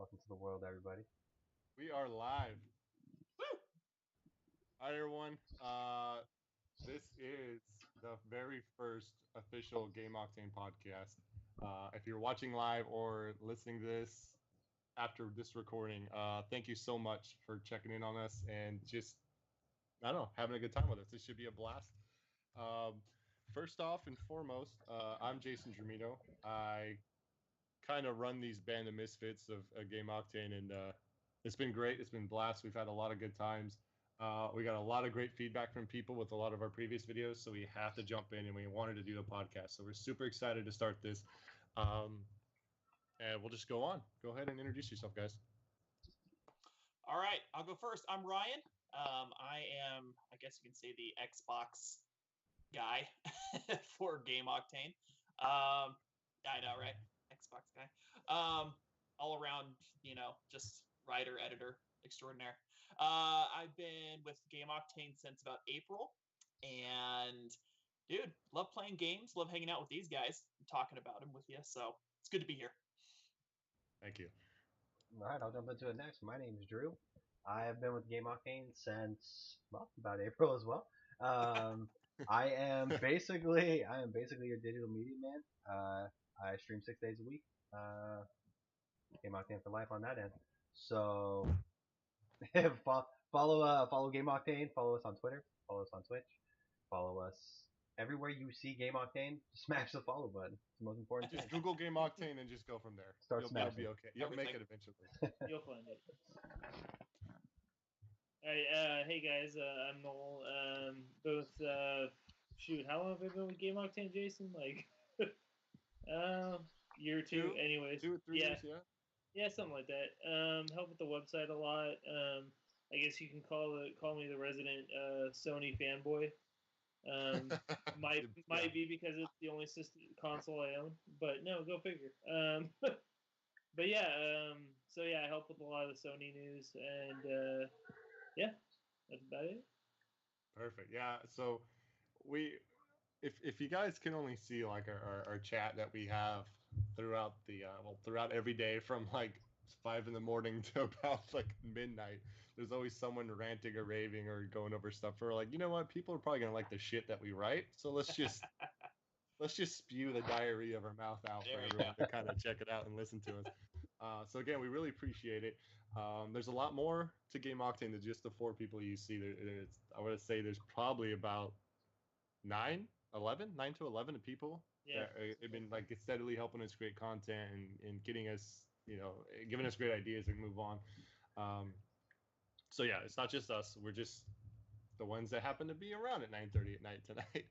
Welcome to the world, everybody. We are live. Woo! Hi, everyone. This is the very first official GameOctane podcast. If you're watching live or listening to this after this recording, thank you so much for checking in on us and just, I don't know, having a good time with us. This should be a blast. Um, First off and foremost, I'm Jason Dramino. I kind of run these band of misfits of Game Octane, and it's been great. It's been blast. We've had a lot of good times. We got a lot of great feedback from people with a lot of our previous videos, so we have to jump in, and we wanted to do the podcast. So we're super excited to start this, and we'll just go on. Go ahead and introduce yourself, guys. All right, I'll go first. I'm Ryan. I am, I guess you can say, the Xbox guy for GameOctane. I know, right? Xbox guy. All around, just writer, editor extraordinaire. I've been with GameOctane since about April, and dude, love playing games, love hanging out with these guys, and talking about them with you. So it's good to be here. Thank you. All right, I'll jump into it next. My name is Drew. I have been with Game Octane since about April as well. I am basically your digital media man. I stream 6 days a week. Game Octane for life on that end. So follow Game Octane. Follow us on Twitter. Follow us on Twitch. Follow us everywhere you see Game Octane. Smash the follow button. It's the most important Just thing. Google Game Octane and just go from there. Start You'll smashing. be okay. You'll make Everything. it eventually. You'll find it. All right, hey guys, I'm Noel. Both, shoot, how long have I been with Game Octane, Jason? Like, year or two. Anyways, 2 or 3 yeah, years, yeah. yeah, something like that. Help with the website a lot. I guess you can call me the resident Sony fanboy. Might be because it's the only system console I own, but no, go figure. But yeah, so yeah, I help with a lot of the Sony news, and yeah, that's about it. Perfect. Yeah. So if you guys can only see like our chat that we have throughout throughout every day from like 5 in the morning to about like midnight, there's always someone ranting or raving or going over stuff. We're like, you know what? People are probably gonna like the shit that we write, so let's just spew the diarrhea of our mouth out for There you everyone to kind of check it out and listen to us. So again, we really appreciate it. There's a lot more to Game Octane than just the 4 people you see. I would say there's probably about 9 to 11 people Yeah, that have been like steadily helping us create content and getting us, giving us great ideas and move on. So yeah, it's not just us. We're just the ones that happen to be around at 9:30 at night tonight.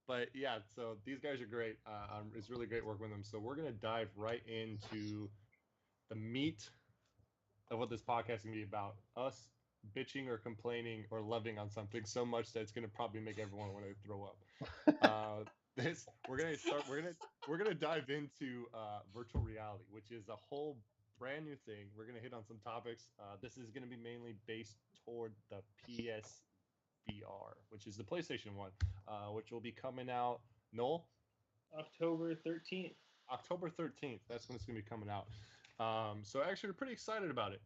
But yeah, so these guys are great. It's really great working with them. So we're gonna dive right into the meat of what this podcast is gonna be about. Us bitching or complaining or loving on something so much that it's gonna probably make everyone want to throw up. We're gonna dive into virtual reality, which is a whole brand new thing. We're gonna hit on some topics. This is gonna be mainly based toward the PSVR, which is the PlayStation one, which will be coming out. Noel, October 13th. October 13th. That's when it's gonna be coming out. So actually, we're pretty excited about it.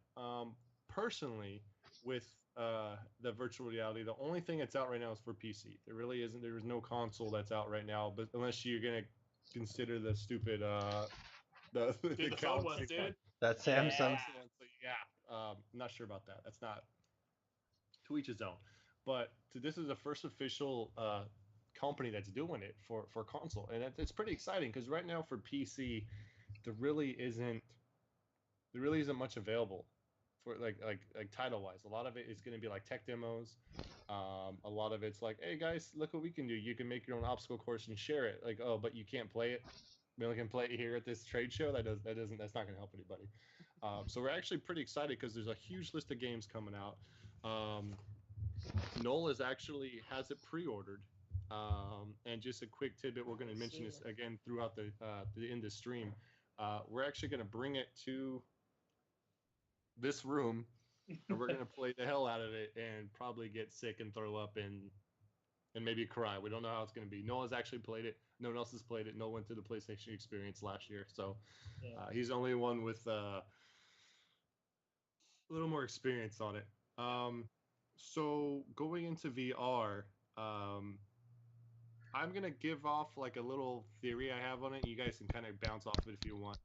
Personally, with the virtual reality, the only thing that's out right now is for PC. There really isn't. There is no console that's out right now, but unless you're gonna consider the stupid the Dude, the phone ones, dude. That's Samsung. Yeah, I'm not sure about that. That's not to each his own. But this is the first official company that's doing it for console, and it's pretty exciting because right now for PC, there really isn't much available for like title wise. A lot of it is going to be like tech demos. A lot of it's like, hey guys, look what we can do. You can make your own obstacle course and share it. Like, oh, but you can't play it. We only can play it here at this trade show. That's not going to help anybody. So we're actually pretty excited because there's a huge list of games coming out. Noel has it pre-ordered. And just a quick tidbit, we're going to mention this again throughout the end of the stream. We're actually going to bring it to this room, and we're going to play the hell out of it and probably get sick and throw up and maybe cry. We don't know how it's going to be. Noel has actually played it. No one else has played it. Noel went to the PlayStation experience last year, so Yeah. he's the only one with a little more experience on it. So going into VR, I'm gonna give off like a little theory I have on it. You guys can kind of bounce off it if you want.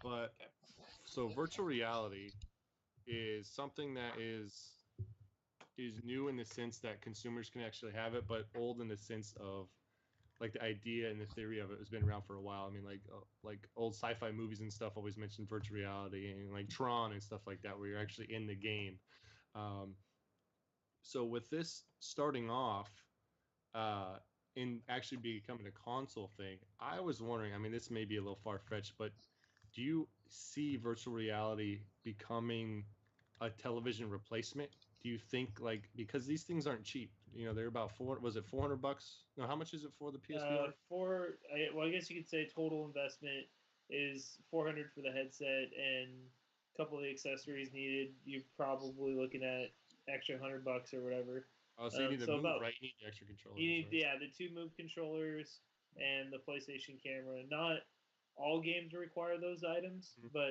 But Okay. so virtual reality is something that is new in the sense that consumers can actually have it, but old in the sense of like the idea and the theory of it has been around for a while. I mean, like old sci-fi movies and stuff always mention virtual reality and like Tron and stuff like that, where you're actually in the game. Um, so with this starting off, in actually becoming a console thing, I was wondering. I mean, this may be a little far fetched, but do you see virtual reality becoming a television replacement? Do you think like because these things aren't cheap, they're about four. Was it $400? No, how much is it for the PSVR? I guess you could say total investment is 400 for the headset and a couple of the accessories needed. You're probably looking at extra $100 or whatever. Oh, so you need the so move, about right? You need the extra you controllers, need right? yeah the two move controllers and the PlayStation camera. Not all games require those items, Mhm. but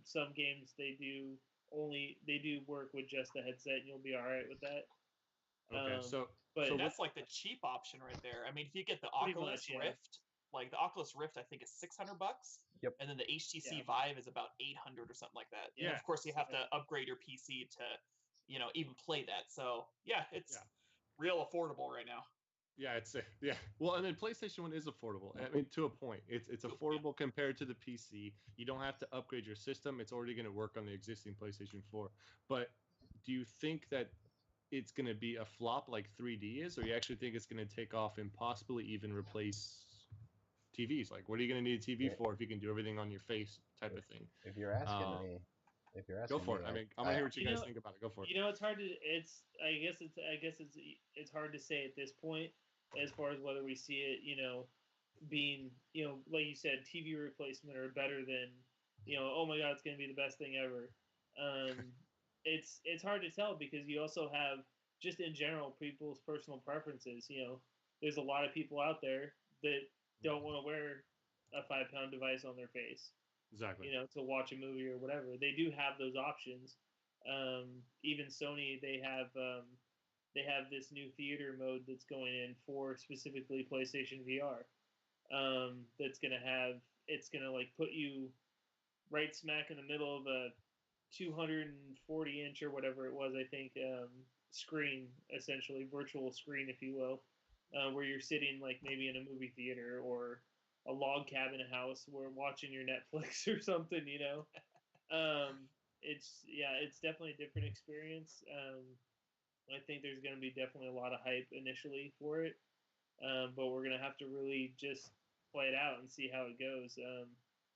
some games they do work with just the headset, and you'll be all right with that. Okay, Um, so I but mean, so with that's like the cheap option right there. I mean, if you get the pretty Oculus much, yeah, Rift, like the Oculus Rift, I think is $600, Yep. and then the HTC yeah, Vive is about 800 or something like that. And yeah, of course, you have yeah. to upgrade your PC to, even play that. So yeah, it's yeah. real affordable right now. Yeah, yeah. Well, and then PlayStation 1 is affordable. I mean, to a point. It's Yeah. affordable compared to the PC. You don't have to upgrade your system. It's already going to work on the existing PlayStation 4. But do you think that it's going to be a flop like 3D is, or you actually think it's going to take off and possibly even replace TVs? Like, what are you going to need a TV If, for if you can do everything on your face type of thing? if you're asking Uh, me, if you're Go asking for me, it. I mean, I'm going to I hear what you You guys know, think about it. Go for it. it's hard to. It's hard to say at this point as far as whether we see it, being, like you said, TV replacement or better than, oh my God, it's going to be the best thing ever. Um, it's hard to tell because you also have just in general people's personal preferences. There's a lot of people out there that don't want to wear a 5 pound device on their face, Exactly. to watch a movie or whatever. They do have those options. Even Sony, they have this new theater mode that's going in for specifically PlayStation VR. That's gonna have it's gonna like put you right smack in the middle of a 240-inch or whatever it was. I think screen, essentially virtual screen, if you will, where you're sitting like maybe in a movie theater or a log cabin house where watching your Netflix or something. It's definitely a different experience. I think there's going to be definitely a lot of hype initially for it, but we're going to have to really just play it out and see how it goes.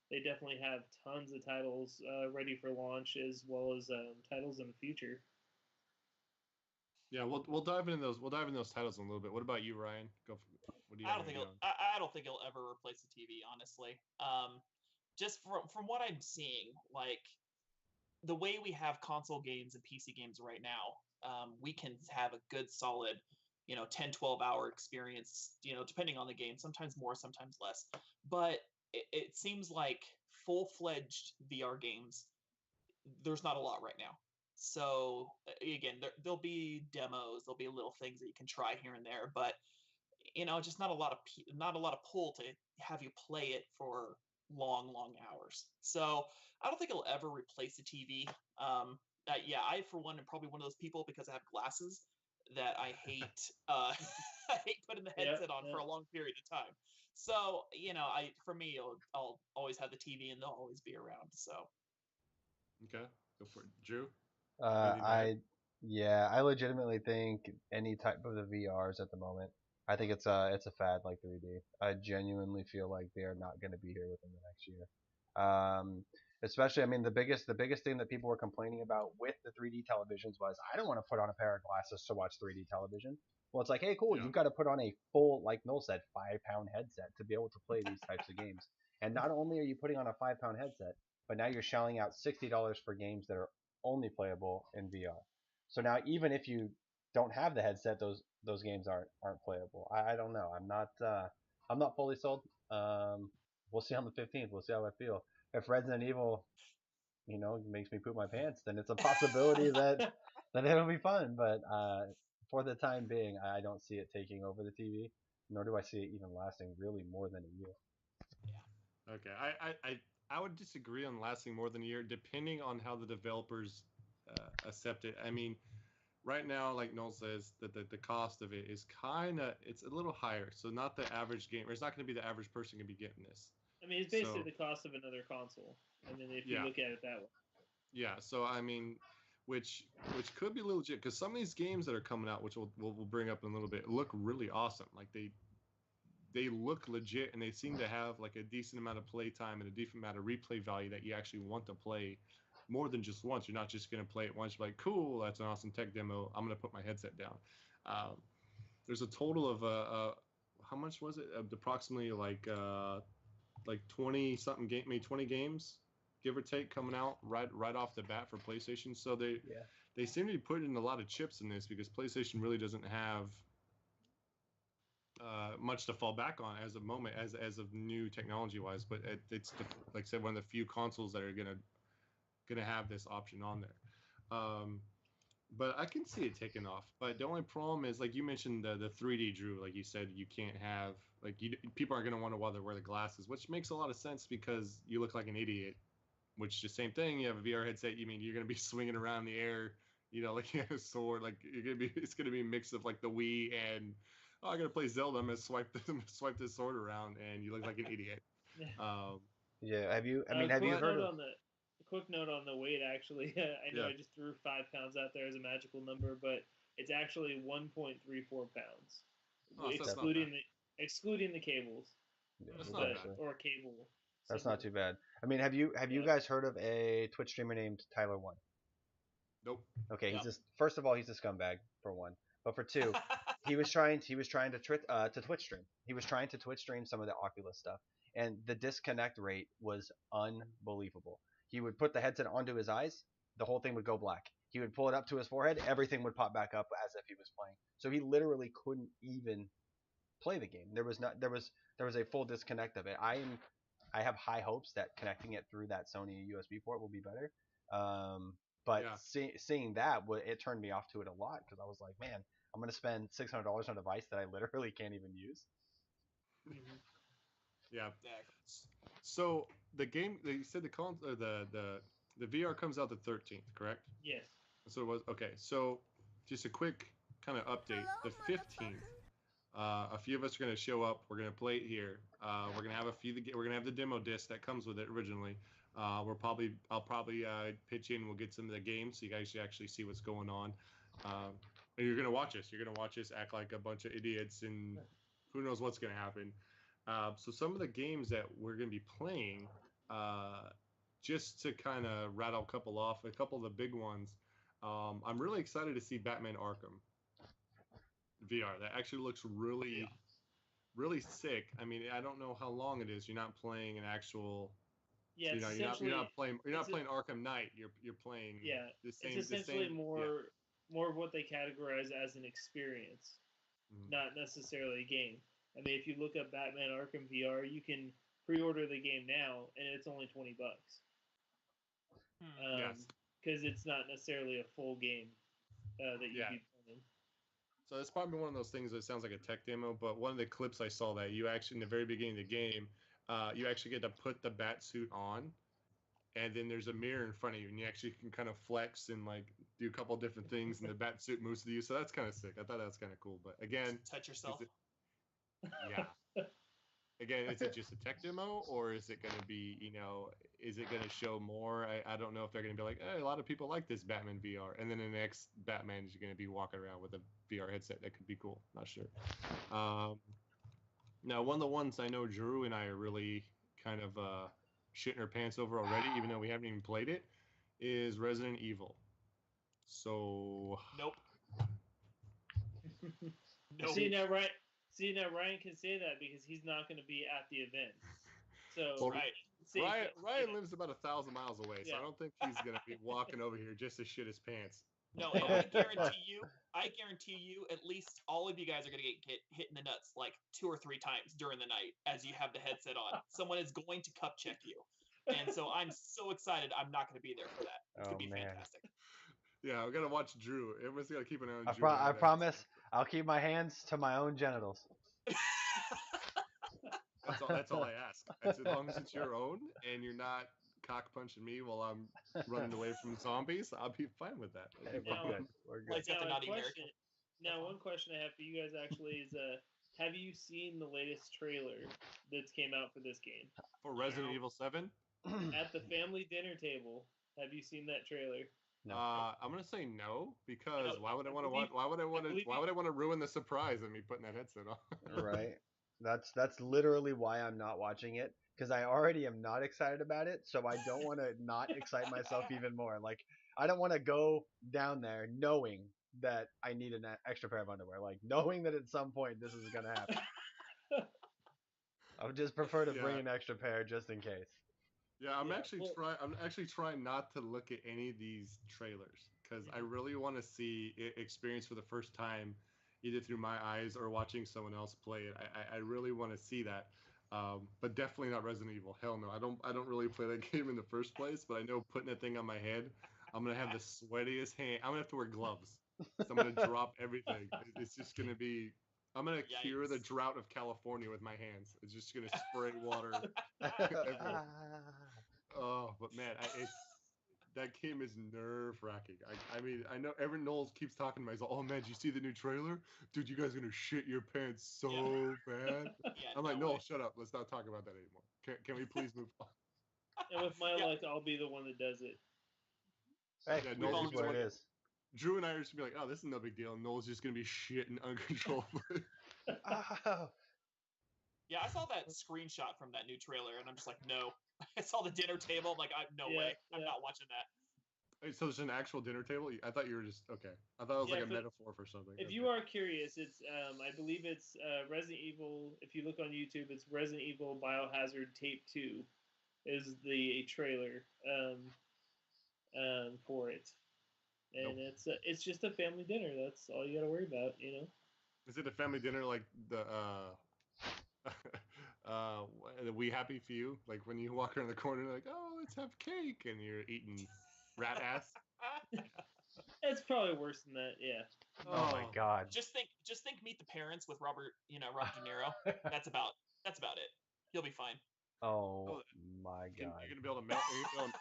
They definitely have tons of titles ready for launch, as well as titles in the future. Yeah, we'll dive into those. We'll dive into those titles in a little bit. What about you, Ryan? What do you I have don't an think idea it'll, on? I don't think it'll ever replace the TV, honestly. Just from what I'm seeing, like the way we have console games and PC games right now, we can have a good solid, 10, 12-hour experience, depending on the game, sometimes more, sometimes less. But it seems like full-fledged VR games, there's not a lot right now. So again, there'll be demos, there'll be little things that you can try here and there, but just not a lot of pull to have you play it for long hours. So I don't think it'll ever replace a TV. Yeah, I for one am probably one of those people because I have glasses that I hate. I hate putting the Yeah, headset on for yeah. a long period of time. So I for me, I'll always have the TV and they'll always be around. So Okay, go for it, Drew. Uh, Anything to add? I yeah, I legitimately think any type of the VRs at the moment. I think it's a fad like 3D. I genuinely feel like they are not going to be here within the next year. Um, Especially, I mean, the biggest thing that people were complaining about with the 3D televisions was I don't want to put on a pair of glasses to watch 3D television. Well, it's like, hey, cool, Yeah. you've got to put on a full, like Noel said, 5 pound headset to be able to play these types of games. And not only are you putting on a 5 pound headset, but now you're shelling out $60 for games that are only playable in VR. So now even if you don't have the headset, those games aren't playable. I don't know. I'm not fully sold. We'll see on the 15th. We'll see how I feel. If Resident Evil makes me poop my pants, then it's a possibility that it'll be fun. But for the time being, I don't see it taking over the TV, nor do I see it even lasting really more than a year. Okay, I would disagree on lasting more than a year, depending on how the developers accept it. I mean, right now, like Noel says, that the cost of it is it's a little higher. So not the average gamer. It's not going to be the average person going to be getting this. I mean, it's basically the cost of another console. I mean, if you look at it that way. Yeah. So I mean, which could be legit because some of these games that are coming out, which we'll bring up in a little bit, look really awesome. Like they look legit and they seem to have like a decent amount of play time and a decent amount of replay value that you actually want to play more than just once. You're not just going to play it once. You're like, cool, that's an awesome tech demo. I'm going to put my headset down. There's a total of how much was it? Approximately like 20 something game, maybe 20 games, give or take, coming out right off the bat for PlayStation. So they seem to be putting a lot of chips in this because PlayStation really doesn't have much to fall back on as of moment as of new technology wise, but it's like I said, one of the few consoles that are gonna have this option on there. But I can see it taking off. But the only problem is, like you mentioned, the 3D, Drew. Like you said, you can't have people aren't gonna want to while they wear the glasses, which makes a lot of sense because you look like an idiot. Which is the same thing. You have a VR headset. You mean you're gonna be swinging around in the air, like you have a sword. Like it's gonna be a mix of like the Wii and I'm gonna play Zelda. I'm gonna swipe this sword around, and you look like an idiot. Yeah. Have you? I mean, have you heard of? Quick note on the weight. Actually, I know I just threw 5 pounds out there as a magical number, but it's actually 1.34 pounds, excluding the cables. Yeah, that's not bad. Or cable. That's not too bad. I mean, have you guys heard of a Twitch streamer named Tyler One? Nope. Okay, he's just first of all he's a scumbag for one, but for two, he was trying to Twitch stream. He was trying to Twitch stream some of the Oculus stuff, and the disconnect rate was unbelievable. He would put the headset onto his eyes, the whole thing would go black. He would pull it up to his forehead, everything would pop back up as if he was playing. So he literally couldn't even play the game. There was a full disconnect of it. I have high hopes that connecting it through that Sony USB port will be better. But seeing that, it turned me off to it a lot because I was like, man, I'm going to spend $600 on a device that I literally can't even use. Yeah. So the game, you said the VR comes out the 13th, correct? Yes. So it was okay. So just a quick kind of update. The 15th. A few of us are going to show up. We're going to play it here. We're going to have we're going to have the demo disc that comes with it originally. I'll probably pitch in. We'll get some of the games so you guys actually see what's going on. And you're going to watch us. You're going to watch us act like a bunch of idiots, and who knows what's going to happen. So some of the games that we're going to be playing, just to kind of rattle a couple of the big ones. I'm really excited to see Batman Arkham VR. That actually looks really sick. I mean, I don't know how long it is. You're not playing an actual. Yeah, you're not playing Arkham Knight. You're playing. Yeah, the same. It's essentially more of what they categorize as an experience, not necessarily a game. I mean, if you look up Batman Arkham VR, you can pre-order the game now, and it's only $20. Yes. Because it's not necessarily a full game that you'd be playing. So it's probably one of those things that sounds like a tech demo, but one of the clips I saw that you actually, in the very beginning of the game, you actually get to put the bat suit on, and then there's a mirror in front of you, and you actually can kind of flex and like do a couple different things, and the bat suit moves to you. So that's kind of sick. I thought that was kind of cool. But again, just touch yourself. Yeah. Again, is it just a tech demo, or is it going to be, is it going to show more? I don't know if they're going to be like, hey, a lot of people like this Batman VR, and then the next Batman is going to be walking around with a VR headset. That could be cool. Not sure. Now, one of the ones I know Drew and I are really kind of shitting our pants over already, even though we haven't even played it, is Resident Evil. So. Nope. See now, Ryan can say that because he's not going to be at the event. So Ryan lives about 1,000 miles away, so I don't think he's going to be walking over here just to shit his pants. No, I guarantee you, at least all of you guys are going to get hit in the nuts like 2 or 3 times during the night as you have the headset on. Someone is going to cup check you. And so I'm so excited. I'm not going to be there for that. It's Oh, going to be man. fantastic. Yeah, we gotta watch Drew. Everyone's gotta keep an eye on I, Drew. I promise I'll keep my hands to my own genitals. That's all I ask. As long as it's your own and you're not cock punching me while I'm running away from zombies, I'll be fine with that. Hey, we're Now- good. We're good. Like, got the naughty question. American. Now, one question I have for you guys actually is, have you seen the latest trailer that's came out for this game? For Resident No. Evil 7, At the family dinner table, have you seen that trailer? No. I'm gonna say no because No, why would I I want to believe- watch? Why would I want to? believe Why you- would I want to ruin the surprise of me putting that headset on? Right. That's literally why I'm not watching it, because I already am not excited about it, so I don't want to not excite myself even more. Like, I don't want to go down there knowing that I need an extra pair of underwear, like knowing that at some point this is gonna happen. I would just prefer to bring Yeah. an extra pair just in case. Yeah, I'm Yeah, actually well- trying. I'm actually trying not to look at any of these trailers because I really want to see it experience for the first time, either through my eyes or watching someone else play it. I really want to see that, but definitely not Resident Evil. Hell no, I don't really play that game in the first place. But I know putting that thing on my head, I'm gonna have the sweatiest hand. I'm gonna have to wear gloves. So I'm gonna drop everything. It's just gonna be. I'm gonna cure the Yikes. drought of California with my hands. It's just gonna spray water. Oh, but man, that game is nerve wracking. I mean, I know everyone Knowles keeps talking about. He's like, "Oh man, did you see the new trailer? Dude, you guys are gonna shit your pants so bad." Yeah, I'm like, no "No, way. shut up. Let's not talk about that anymore. Can we please move on?" And with my Yeah. luck, I'll be the one that does it. Hey, Yeah, it Knowles is what it is. Drew and I are just gonna be like, "Oh, this is no big deal." And Knowles just gonna be shitting uncontrollably. Oh. Yeah, I saw that screenshot from that new trailer, and I'm just like, no. I saw the dinner table. I'm like, no Yeah, way. I'm yeah. not watching that. Wait, so there's an actual dinner table? I thought you were just okay. I thought it was Yeah, like a but metaphor for something. If Okay. you are curious, it's I believe it's Resident Evil. If you look on YouTube, it's Resident Evil Biohazard Tape 2 is the trailer for it, and Nope. it's just a family dinner. That's all you got to worry about, you know. Is it a family dinner like the the We Happy Few? Like when you walk around the corner, like, oh, let's have cake, and you're eating rat ass. It's probably worse than that. Yeah. Oh my God. Just think Meet the Parents with Robert De Niro. That's about it. He'll be fine. Oh my You're God. gonna be able to milk.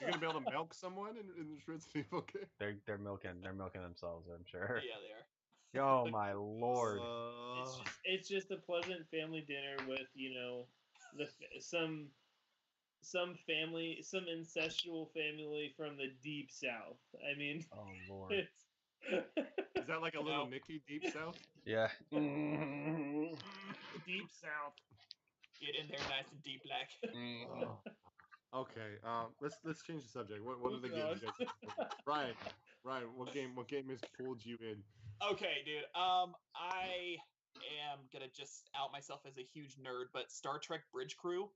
You're gonna be able to milk someone in this Resident Evil game. They're milking themselves, I'm sure. Yeah, they are. Oh my Lord. It's just a pleasant family dinner with, you know, some family, some incestual family from the deep south. I mean, Oh Lord. it's Is that like a little No. Nicky Deep South? Yeah. deep south. Get in there nice and deep, black. Okay. Let's change the subject. What are the Moving games? on. You guys Ryan, what game has pulled you in? Okay, dude. I am gonna just out myself as a huge nerd, but Star Trek Bridge Crew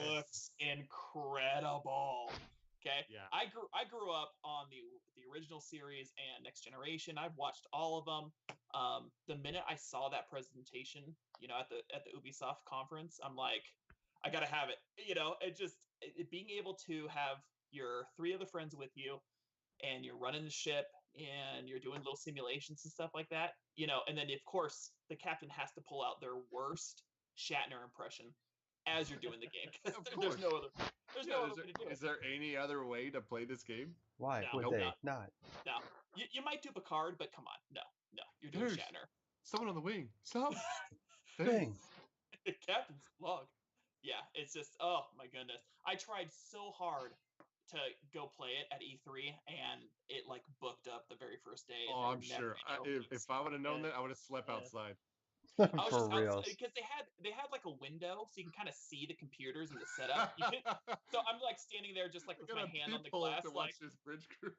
looks incredible. Okay. Yeah. I grew up on the original series and Next Generation. I've watched all of them. The minute I saw that presentation, you know, at the Ubisoft conference, I'm like, I gotta have it. You know, being able to have your 3 other friends with you, and you're running the ship, and you're doing little simulations and stuff like that. You know, and then of course the captain has to pull out their worst Shatner impression as you're doing the game. 'Cause Of there's course. no other. There's no other way to do it. Is there any other way to play this game? Why No, would nope. they not? No, you might do Picard, but come on, no, you're doing There's- Shatner. Someone on the wing. Stop. Thing. Captain's log. Yeah, it's just, oh my goodness. I tried so hard to go play it at E3, and it like booked up the very first day. Oh, I'm sure. If I would have known Yeah. that, I would have slept Yeah. outside. I was For just real. because they had like a window so you can kind of see the computers and the setup. So I'm like standing there just like I with got my a hand on the peephole glass, to like watch this bridge crew.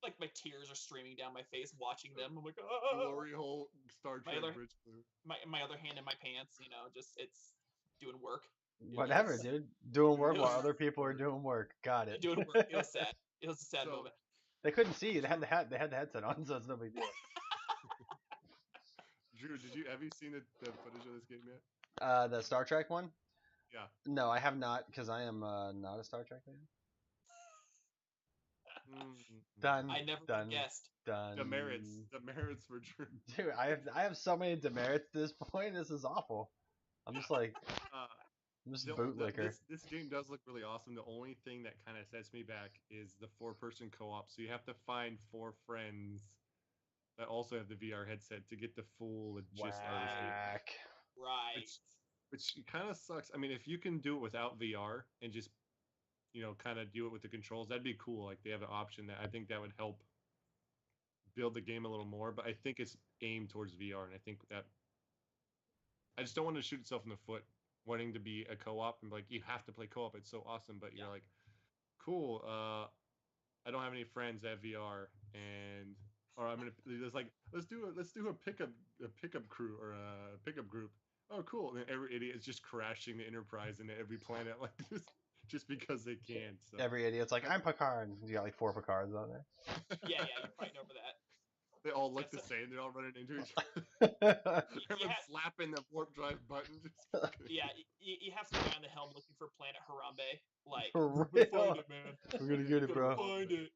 like my tears are streaming down my face watching them. I'm like, Glory hole Star My Trek other- bridge crew. my other hand in my pants, you know, just it's doing work. Whatever, Yes. dude. Doing work It while was- other people are doing work. Got it. Doing work. It was sad. It was a sad So- moment. They couldn't see you. They had the headset on, so it's no big deal. Drew, have you seen the footage of this game yet? The Star Trek one? Yeah. No, I have not because I am not a Star Trek fan. Done. I never would Done. have guessed. Done. Demerits for sure. Dude, I have so many demerits at this point. This is awful. I'm just like I'm just bootlicker. This game does look really awesome. The only thing that kind of sets me back is the 4-person co-op. So you have to find 4 friends that also have the VR headset to get the full just Whack. Right. which kind of sucks. I mean, if you can do it without VR and just kind of do it with the controls, that'd be cool. Like they have an option that I think that would help build the game a little more. But I think it's aimed towards VR, and I think that I just don't want to shoot itself in the foot, wanting to be a co-op and like you have to play co-op. It's so awesome, but you're like, cool. I don't have any friends that have VR, or I'm gonna just like let's do a pickup crew or a pickup group. Oh, cool! And then every idiot is just crashing the Enterprise into every planet like this just because they can. So. Every idiot's like, I'm Picard. You got like 4 Picards on there. Yeah, you're fighting over that. They all look the same. They're all running into each other. Everyone's slapping the warp drive button. Yeah, you have some guy on the helm looking for Planet Harambe. Like, For we're real? gonna find it, man. We're gonna get it, bro. Find it.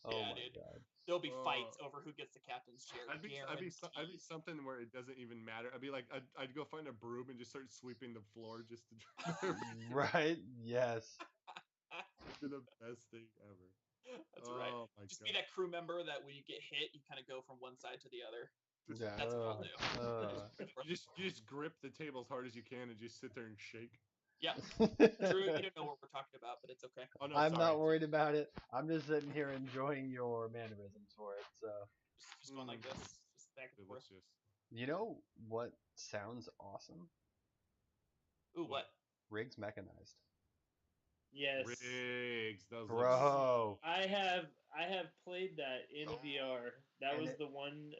Oh Yeah, my dude. god. There'll be fights over who gets the captain's chair. I'd be something where it doesn't even matter. I'd be like, I'd go find a broom and just start sweeping the floor just to. Right? Yes. It'd be the best thing ever. That's right. Just be that crew member that when you get hit, you kind of go from one side to the other. Yeah. That's what I'll do. You just grip the table as hard as you can and just sit there and shake. Yeah. Drew, you don't know what we're talking about, but it's okay. Oh, no, I'm sorry. not worried about it. I'm just sitting here enjoying your mannerisms for it. So. Just going like this, just back and forth. Delicious. You know what sounds awesome? Ooh, what? Rigs mechanized. Yes. Riggs, those Bro. I have played that in VR. That was the one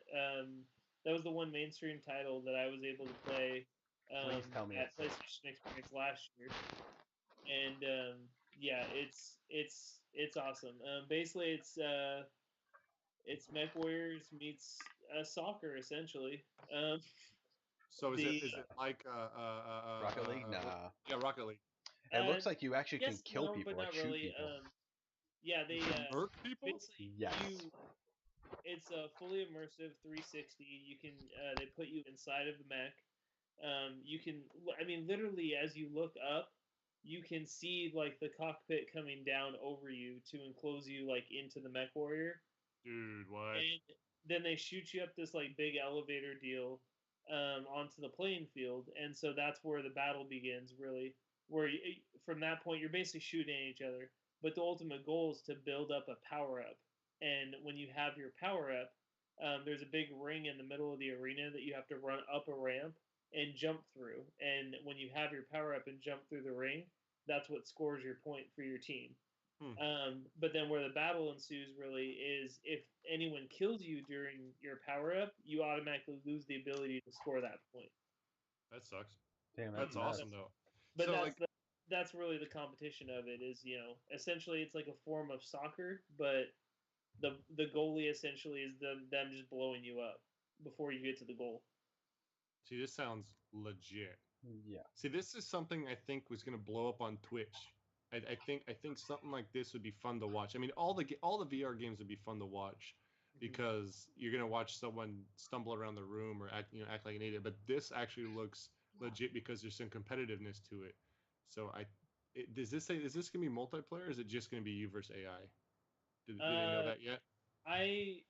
mainstream title that I was able to play Please tell me at PlayStation Experience last year. And yeah, it's awesome. Basically it's MechWarriors meets soccer essentially. So is it like Rocket League? Nah. Yeah, Rocket League. It looks like you actually can kill no, people, but like not shoot really. people. Yeah, they Murk people? basically Yes. it's a fully immersive 360. You can they put you inside of the mech. You can, I mean, literally as you look up, you can see like the cockpit coming down over you to enclose you like into the mech warrior. Dude, what? And then they shoot you up this like big elevator deal onto the playing field, and so that's where the battle begins really. Where from that point you're basically shooting at each other, but the ultimate goal is to build up a power up. And when you have your power up, there's a big ring in the middle of the arena that you have to run up a ramp and jump through. And when you have your power up and jump through the ring, that's what scores your point for your team. But then where the battle ensues really is if anyone kills you during your power up, you automatically lose the ability to score that point. That sucks. Damn, That's awesome though. But So, that's really the competition of it is, essentially it's like a form of soccer, but the goalie essentially is them just blowing you up before you get to the goal. See, this sounds legit. Yeah. See, this is something I think was going to blow up on Twitch. I think something like this would be fun to watch. I mean, all the VR games would be fun to watch because you're going to watch someone stumble around the room or act like an idiot. But this actually looks legit because there's some competitiveness to it. So is this going to be multiplayer or is it just going to be you versus AI? Did they know that yet? I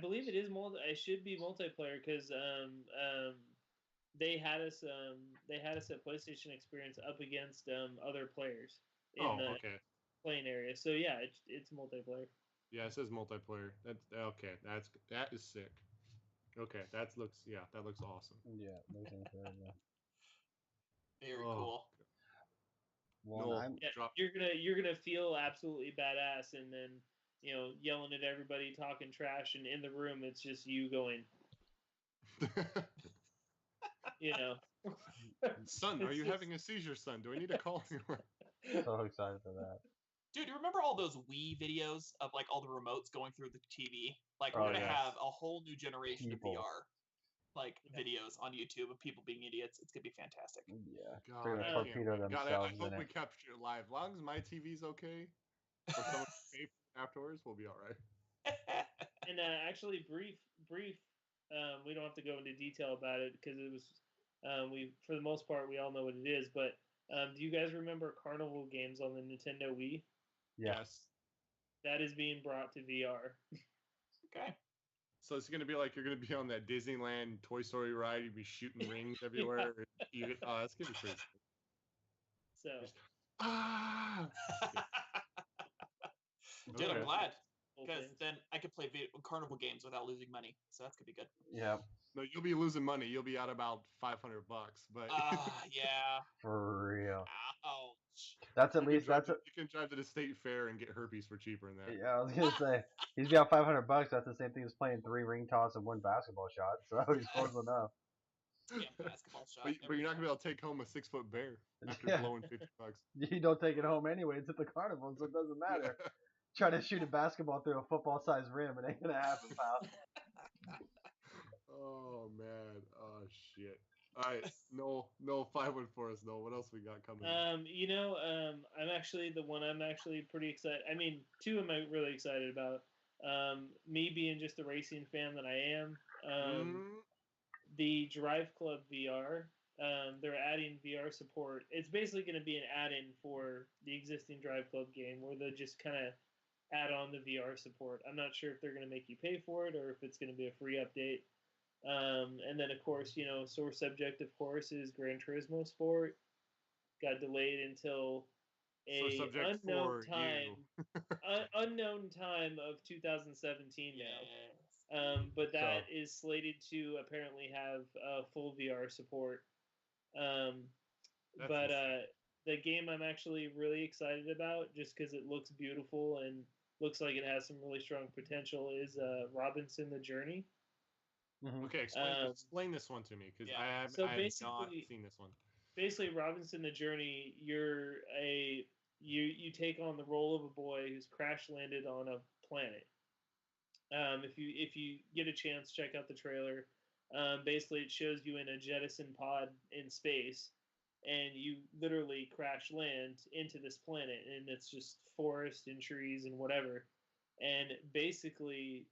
believe it is it should be multiplayer because they had us at PlayStation Experience up against other players in the playing area. So yeah, it's multiplayer. Yeah, it says multiplayer. That's okay. That is sick. Okay, that looks awesome. Yeah, looks incredible. Very cool. Well, you're gonna feel absolutely badass, and then yelling at everybody, talking trash, and in the room it's just you going. Son, are you having a seizure, son? Do I need to call you? So excited for that. Dude, do you remember all those Wii videos of like all the remotes going through the TV? Like we're gonna have a whole new generation of VR. like videos on YouTube of people being idiots. It's gonna be fantastic. Yeah, God, they're I gonna can't torpedo wait. God, I themselves hope in we it. capture it live. As long as my TV's okay, or someone pay for it afterwards, we'll be all right. And actually, brief. We don't have to go into detail about it because it was. We for the most part we all know what it is. But do you guys remember Carnival games on the Nintendo Wii? Yeah. Yes. That is being brought to VR. Okay. So it's gonna be like you're gonna be on that Disneyland Toy Story ride. You'd be shooting rings everywhere. Oh, that's gonna be pretty. So. Just, ah. Dude, I'm Okay. glad Whole because things. then I could play Carnival games without losing money. So that's gonna be good. Yeah, No, you'll be losing money. You'll be out about $500, but Yeah. for real. Ouch. That's at you can least drive. that's a, You can drive to the state fair and get herpes for cheaper than that. yeah. I was gonna say he's got $500. That's the same thing as playing 3 ring toss and 1 basketball shot. So he's close enough. Yeah, basketball shot. But you're not gonna be able to take home a 6-foot bear after Yeah. blowing $50. You don't take it home anyway. It's at the carnival, so it doesn't matter. Yeah. Try to shoot a basketball through a football-sized rim, it ain't gonna happen, pal. Oh man. Oh shit. All right. No 5 1 for us. No. What else we got coming? I'm actually the one I'm actually pretty excited. I mean, 2 am I really excited about. Me being just a racing fan that I am. The Drive Club VR. They're adding VR support. It's basically going to be an add-in for the existing Drive Club game, where they just kind of add on the VR support. I'm not sure if they're going to make you pay for it or if it's going to be a free update. And then, of course, sore subject, of course, is Gran Turismo Sport. Got delayed until So a subject unknown for time, unknown time of 2017 now. Yes. But that So- is slated to apparently have full VR support. That's But insane. the game I'm actually really excited about, just because it looks beautiful and looks like it has some really strong potential, is Robinson the Journey. Mhm. Okay. Explain this one to me because Yeah. I have So not basically- seen this one. Basically, Robinson the Journey, you take on the role of a boy who's crash landed on a planet. If you get a chance, check out the trailer. Basically, it shows you in a jettison pod in space, and you literally crash land into this planet, and it's just forest and trees and whatever. And basically,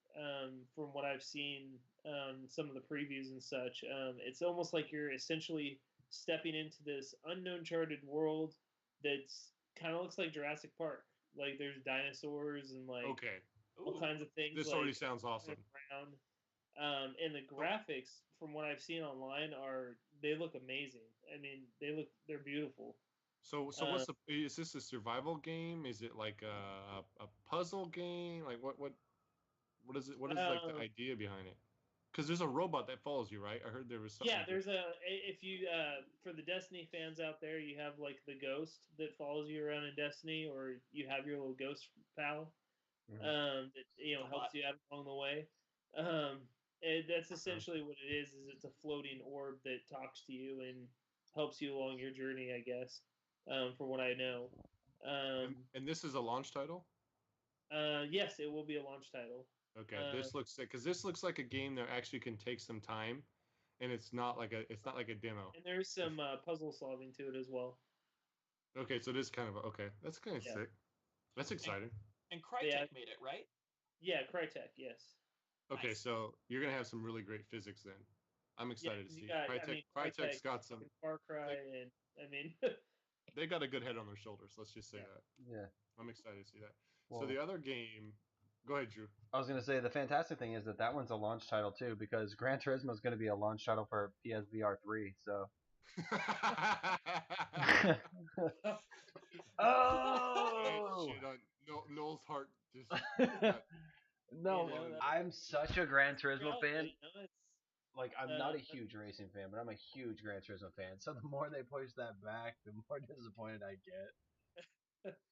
from what I've seen, some of the previews and such, it's almost like you're essentially stepping into this unknown charted world that's kind of looks like Jurassic Park. Like there's dinosaurs and like Okay. all kinds of things. This like, already sounds awesome. around. And the graphics, from what I've seen online, they look amazing. I mean, they're beautiful. So what's is this a survival game? Is it like a puzzle game? Like what is it? What is like the idea behind it? Because there's a robot that follows you, right? I heard there was something. Yeah, there's if you for the Destiny fans out there, you have like the ghost that follows you around in Destiny, or you have your little ghost pal that helps you out along the way. That's essentially what it is. Is it's a floating orb that talks to you and helps you along your journey, I guess. From what I know. And this is a launch title. Yes, it will be a launch title. Okay, this looks like a game that actually can take some time, and it's not like a demo. And there's some puzzle solving to it as well. Okay, so this kind of okay. That's kind of sick. That's exciting. And Crytek made it, right? Yeah, Crytek, yes. Okay, Nice. so you're gonna have some really great physics then. I'm excited to see. Crytek's got some. Far Cry, and I mean, they got a good head on their shoulders. Let's just say that. Yeah. I'm excited to see that. Well, so the other game, go ahead, Drew. I was gonna say the fantastic thing is that one's a launch title too, because Gran Turismo is gonna be a launch title for PSVR 3. So. Oh. Shit on Noel's heart just. No, I'm such a Gran Turismo fan. it's, Like, I'm not a huge racing fan, but I'm a huge Gran Turismo fan. So the more they push that back, the more disappointed I get.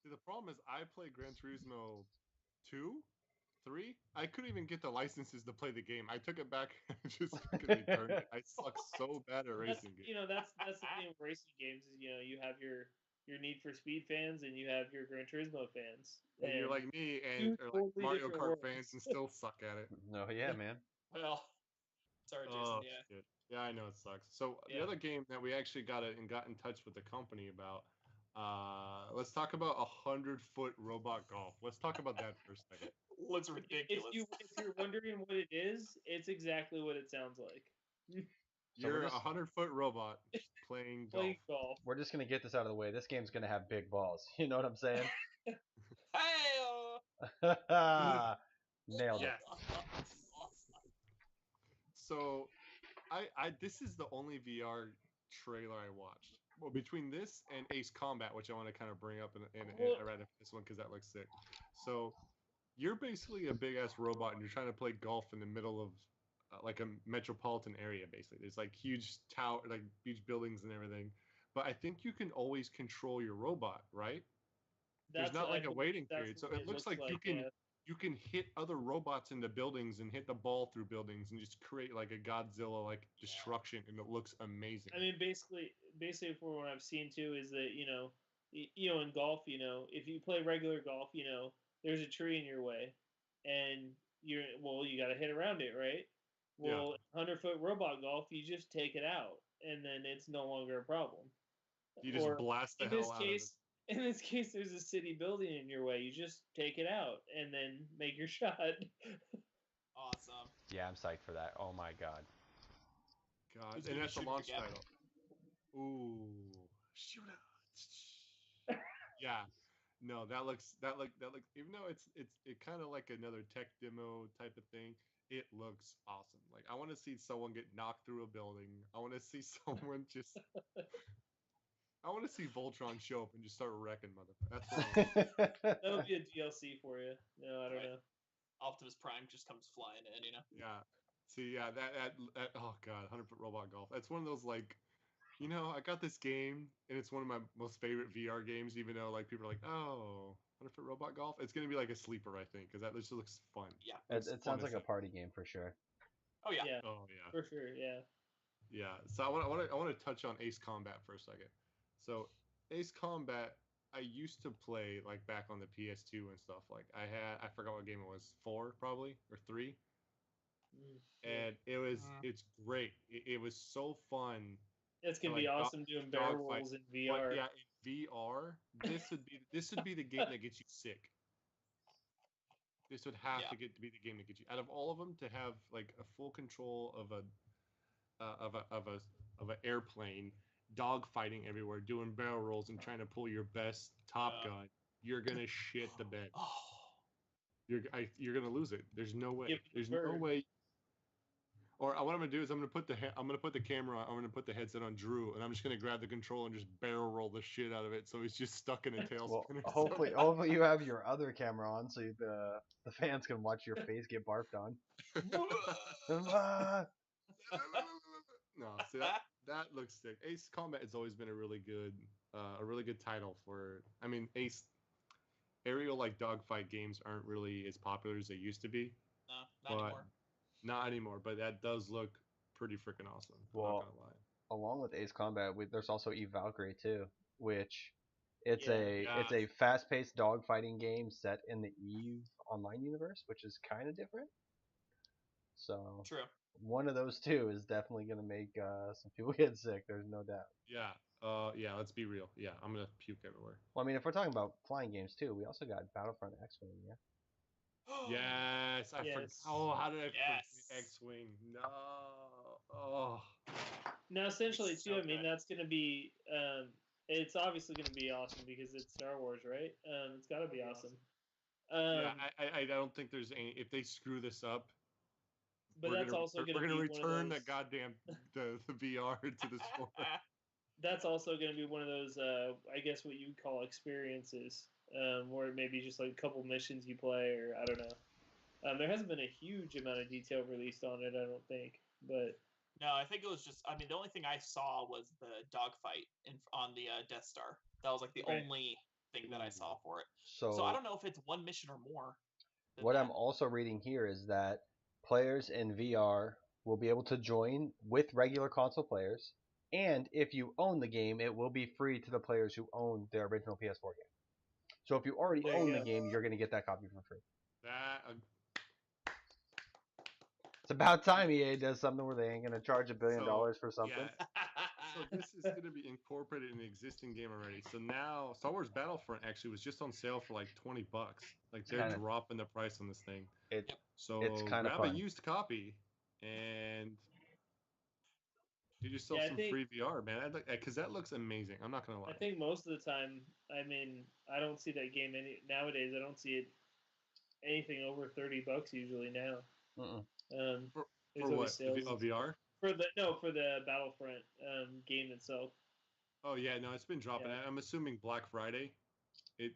See, the problem is I play Gran Turismo 2, 3. I couldn't even get the licenses to play the game. I took it back and just fucking returned it. I suck so bad at racing games. That's the thing with racing games is you have your Need for Speed fans and you have your Gran Turismo fans. And you're like me and or like totally Mario different Kart worlds. fans and still suck at it. No, yeah, man. Well, Sorry, Jason. Oh Yeah. shit. Yeah, I know it sucks. So the Yeah. other game that we actually got in touch with the company about. Let's talk about 100-foot robot golf. Let's talk about that for a second. Looks If ridiculous. you're wondering what it is, it's exactly what it sounds like. So we're You're a just 100-foot robot playing golf. Playing golf. we're just gonna get this out of the way. This game's gonna have big balls. You know what I'm saying? Hey. Nailed it. Yes. So, I this is the only VR trailer I watched. Well, between this and Ace Combat, which I want to kind of bring up in right after this one because that looks sick. So, you're basically a big ass robot and you're trying to play golf in the middle of like a metropolitan area. Basically, there's like huge tower, like huge buildings and everything. But I think you can always control your robot, right? There's not like a waiting period, so it looks like you can hit other robots into buildings and hit the ball through buildings and just create like a Godzilla like destruction, and it looks amazing. I mean, basically, for what I've seen too is that in golf, if you play regular golf, there's a tree in your way, and you got to hit around it, right? Well, 100-foot robot golf, you just take it out, and then it's no longer a problem. You just blast the hell out of it. In this case, there's a city building in your way. You just take it out and then make your shot. Awesome. Yeah, I'm psyched for that. Oh my god. God, Who's and gonna that's the shoot launch the gap? title. Ooh, shoot out. Yeah, no, that looks. Even though it kind of like another tech demo type of thing, it looks awesome. Like I want to see someone get knocked through a building. I want to see someone just. I want to see Voltron show up and just start wrecking motherfuckers. That's what That would be a DLC for you. No, I don't Right. know. Optimus Prime just comes flying in, Yeah. See, yeah, that oh god, 100-foot robot golf. That's one of those like, I got this game and it's one of my most favorite VR games. Even though like people are like, oh, 100-foot robot golf. It's gonna be like a sleeper, I think, because that just looks fun. Yeah. It sounds like a party game for sure. Oh yeah. Yeah, Oh yeah. for sure. Yeah. Yeah. So I want to touch on Ace Combat for a second. So Ace Combat, I used to play like back on the PS2 and stuff. Like I forgot what game it was, 4 probably or 3, and it's great. It was so fun. It's gonna be awesome doing barrel rolls in VR. But yeah, in VR, this would be the game that gets you sick. This would have to be the game that gets you out of all of them to have like a full control of an airplane, dogfighting everywhere, doing barrel rolls and trying to pull your best Top Gun. You're gonna shit the bed. Oh. You're gonna lose it. There's no way. Give it There's a bird. no way. Or what I'm gonna do is I'm gonna put the camera on. I'm gonna put the headset on Drew, and I'm just gonna grab the controller and just barrel roll the shit out of it, so he's just stuck in a tailspin. Well, or hopefully you have your other camera on so the fans can watch your face get barfed on. Ah! No, see that looks sick. Ace Combat has always been a really good title for. I mean, Ace aerial like dogfight games aren't really as popular as they used to be. No, not anymore. Not anymore, but that does look pretty freaking awesome. Well, I'm not gonna lie. Along with Ace Combat, there's also Eve Valkyrie too, which it's Yeah. a fast-paced dogfighting game set in the Eve Online universe, which is kind of different. So True. one of those two is definitely gonna make some people get sick. There's no doubt. Yeah. Yeah. Let's be real. Yeah, I'm gonna puke everywhere. Well, I mean, if we're talking about flying games too, we also got Battlefront X-Wing. Yeah. Yes, I forgot. Yes. Oh, how did I Yes. forget X-wing? No. Oh. Now, essentially, It's too, so I mean, good. that's going to be, it's obviously going to be awesome because it's Star Wars, right? It's got to be awesome. Yeah, I don't think there's any. If they screw this up, But we're that's gonna, also going to we're be gonna one of return those, that goddamn the VR to the store. that's also going to be one of those, I guess, what you would call experiences, where maybe just like a couple missions you play, or I don't know. There hasn't been a huge amount of detail released on it, I don't think, but No, I think it was just. I mean, the only thing I saw was the dogfight on the Death Star. That was like the Right. only thing that I saw for it. So So I don't know if it's one mission or more. than what that. I'm also reading here is that players in VR will be able to join with regular console players, and if you own the game, it will be free to the players who own the original PS4 game. So if you already There you own the go. game, you're going to get that copy for free. That It's about time EA does something where they ain't gonna charge $1 billion for something. Yeah, so this is going to be incorporated in the existing game already. So now Star Wars Battlefront actually was just on sale for like $20. Like they're kinda- dropping the price on this thing. It Yep. So it's kind of grab a fun. used copy and get yourself Yeah, I some think- free VR, man. Because that looks amazing. I'm not gonna lie. I think most of the time, I mean, I don't see that game nowadays. I don't see it anything over $30 usually now. Mm-mm. There's For always what? sales VR? for the Battlefront game itself. Oh yeah, no, it's been dropping. Yeah. I'm assuming Black Friday. It's